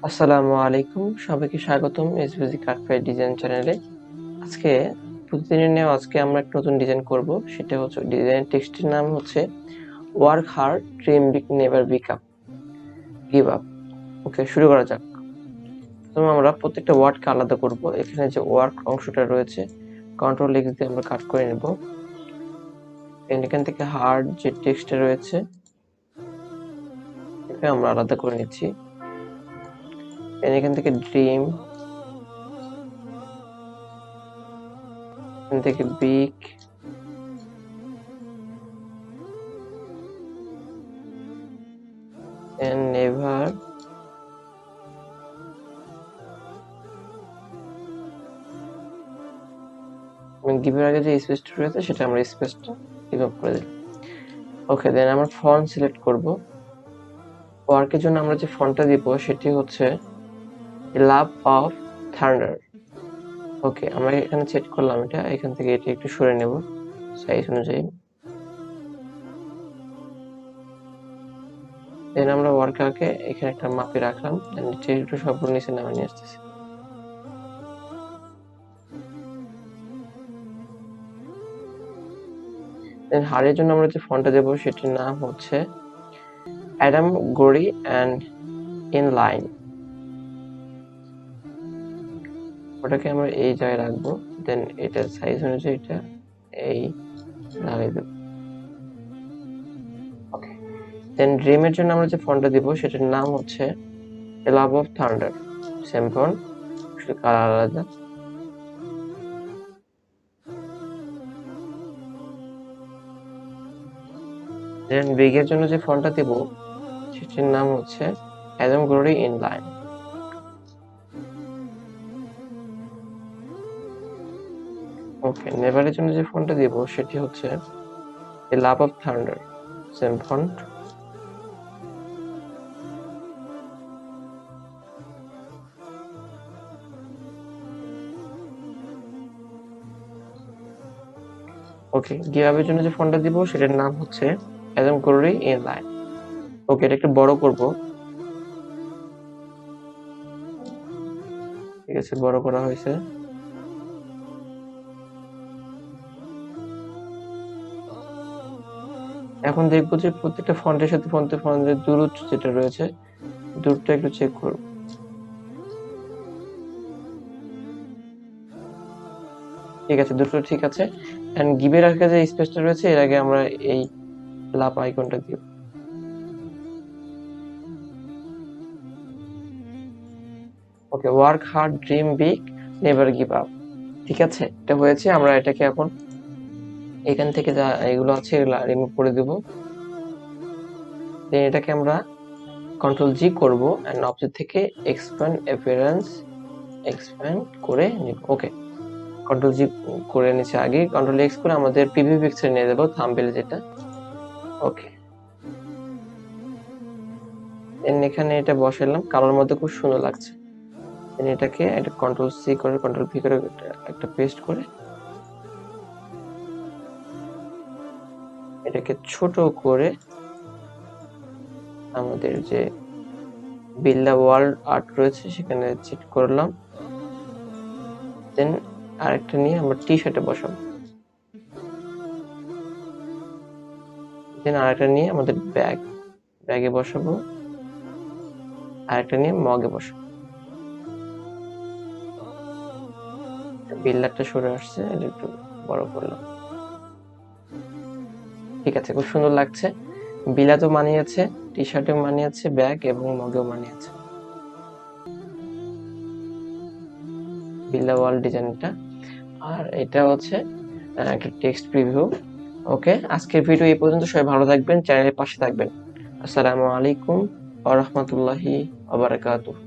আসসালামু আলাইকুম, সবাইকে স্বাগতম এসভিজি কাট ফাইল ডিজাইন চ্যানেলে। আজকে প্রতিদিনের ন্যায় আজকে আমরা একটা নতুন ডিজাইন করব। সেটা হচ্ছে ডিজাইন টেক্সটের নাম হচ্ছে work hard dream big never give up. Okay, শুরু করা যাক। তো আমরা প্রত্যেকটা ওয়ার্ডকে আলাদা করব। এখানে যে ওয়ার্ক অংশটা রয়েছে কন্ট্রোল এক্স দিয়ে আমরা কাট করে নেব। এখান থেকে হার্ড যে টেক্সটটা রয়েছে এটা আমরা আলাদা করে নিচ্ছি। এখান থেকে ড্রিম, এখান থেকে বিগ, and never, গিভের আগে যে স্পেসটা রয়েছে সেটা আমরা স্পেসটা গিভ আপ করে দিলাম। ওকে, দেন আমরা ফন্ট সিলেক্ট করব। ওয়ার্কের জন্য আমরা যে ফন্টটা দিব সেটি হচ্ছে লাভ অফ থান্ডার। ওকে, আমরা এখানে সেট করলাম এটা। এখান থেকে এটা একটু সরে নেব সাইজ অনুযায়ী। দেন আমরা ওয়ার্কারকে এখানে একটা মাপে রাখলাম, নিচে একটু সবগুলো নিচে নামিয়ে নিয়ে আসতেছি। দেন হারের জন্য আমরা যে ফন্টটা দেবো সেটির নাম হচ্ছে অ্যাডাম গোরি অ্যান্ড ইনলাইন। ওটাকে আমরা এই জায়গায় রাখবো। দেন এটা সাইজ অনুযায়ী এটা এই লাগিয়ে দেব। ওকে, দেন ড্রিমের জন্য আমরা যে ফন্টটা দিব সেটার নাম হচ্ছে love of thunder. Same font, শুধু কালার আলাদা। দেন বিগের জন্য যে ফন্টটা দিব সেটির নাম হচ্ছে অ্যাডাম গোরি ইনলাইন। ওকে, নেভারের জন্য যে ফন্টটা দিব সেটি হচ্ছে love of thunder. Same font. Okay, গিভআপের জন্য যে ফন্টটা দিব সেটার নাম হচ্ছে অ্যাডাম গোরি ইনলাইন। ওকে, এটা একটু বড় করব। ঠিক আছে, বড় করা হয়েছে। এখন দেখবো যে প্রত্যেকটা ফন্টের সাথে ফন্টের দূরত্ব যেটা রয়েছে দূরত্বটা একটু চেক করব। ঠিক আছে, দূরত্ব ঠিক আছে। এন্ড গিভের আগে যে স্পেসটা রয়েছে এর আগে আমরা এই লাভ আইকনটা দিব। Okay, work hard dream big never give up. ঠিক আছে, এটা হয়েছে। আমরা এটাকে এখন এখান থেকে যা এগুলো আছে এগুলো রিমুভ করে দেব। দেন এটাকে আমরা কন্ট্রোল জি করব এন্ড অবজেক্ট থেকে এক্সপ্যান্ড অ্যাপিয়ারেন্স এক্সপ্যান্ড করে নিব। ওকে, কন্ট্রোল জি করে নিচে আগে কন্ট্রোল এক্স করে আমাদের পিভি পিকচার নিয়ে দেব, থাম্বনেল যেটা। ওকে, দেন এখানে এটা বসালাম, কালোর মধ্যে খুব সুন্দর লাগছে। দেন এটাকে একটা কন্ট্রোল সি করে কন্ট্রোল ভি করে একটা পেস্ট করে এটাকে ছোট করে আমাদের যে বিল্ড ওয়ার্ল্ড আর্ট রয়েছে সেখানে সেট করলাম। দেন আরেকটা নিয়ে আমরা টি শার্টে বসাবো। দেন আরেকটা নিয়ে আমাদের ব্যাগে বসাবো। আরেকটা নিয়ে মগে বসাবো। বিল্ডারটা সরে আসছে, এটা একটু বড় করলাম। ঠিক আছে, খুব সুন্দর লাগছে। বিলাতও মানিয়েছে, টি শার্টেও মানিয়েছে, ব্যাগ এবং মগেও মানিয়েছে। বিল্লা ওয়াল ডিজাইনটা। আর এটা হচ্ছে একটা টেক্সট প্রিভিউ। ওকে, আজকের ভিডিও এই পর্যন্ত। সবাই ভালো থাকবেন, চ্যানেলের পাশে থাকবেন। আসসালামু আলাইকুম ওয়া রাহমাতুল্লাহি ওয়া বারাকাতুহু।